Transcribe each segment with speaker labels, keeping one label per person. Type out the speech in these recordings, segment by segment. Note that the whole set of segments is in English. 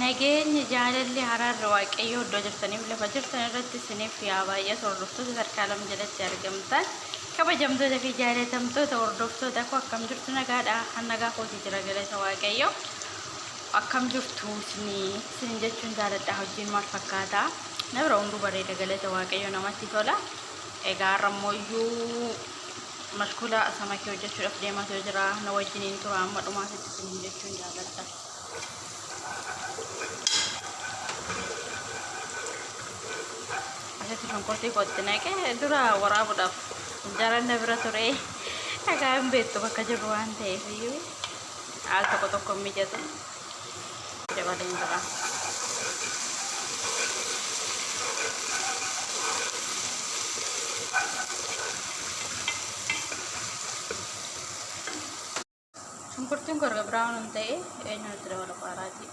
Speaker 1: Nageenya jaalalli haraarra waaqayyoo iddoo jirtaniif lafa jirtan irratti isiniif yaa baay'atu hordoftoota sadarkaa lama jalatti argamtan kabajamtoota fi jaalatamtoota hordoftoota koo akkam jirtu nagaadha hannagaa kootii jira galata waaqayyoo akkam jirtu isin jechuun jaaladha hojiin maal fakkaata nabra hunduu bareeda galata waaqayyoo namatti tola egaa rammooyyuu mashkula samakii hojjechuudhaaf deemaa jira na wajjiniin tura amma dhumaatitti isin jechuun jaaladha. Asatti shonkortii kootti naqee dura waraabuudhaaf jaranna bira ture dhagaa hin beektu bakka jirru waan ta'eef iyyuu al tokko mijatu dabaleen jira. Shonkortiin gorga biraan hin ta'e eenyuutti dabala qaaraati.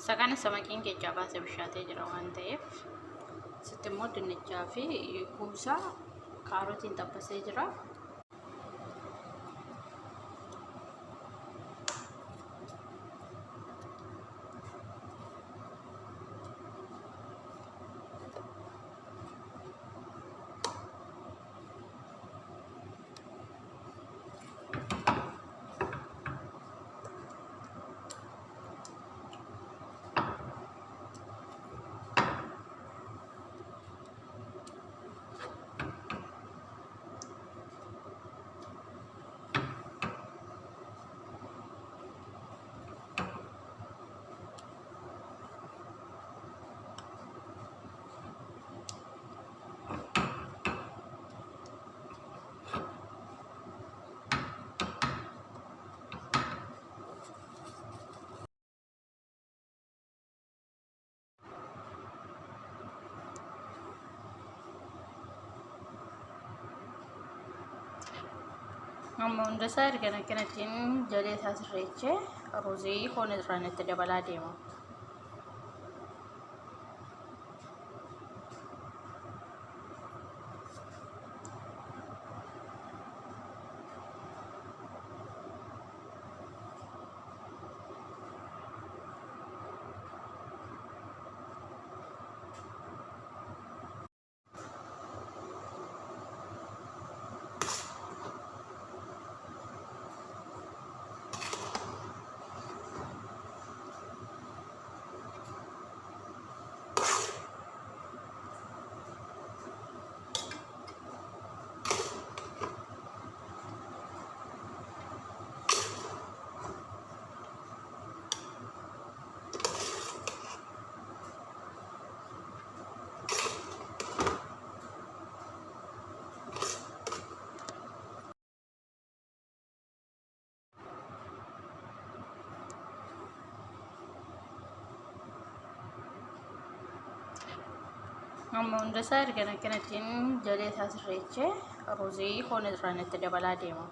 Speaker 1: Sakaan samakiin keechaa baasee bishaatee jira waan ta'eef sitti immoo dinnichaa fi kuusaa kaarotiin tabbasee jira. Amma hundasaa erga akkanattiin jalee isaa sirreechee ruuzii foon irraan itti dabalaa deema. Amma hundasaa erga akkanattiin jalee isaa sirreechee ruuzii foon irraan itti dabalaa deema.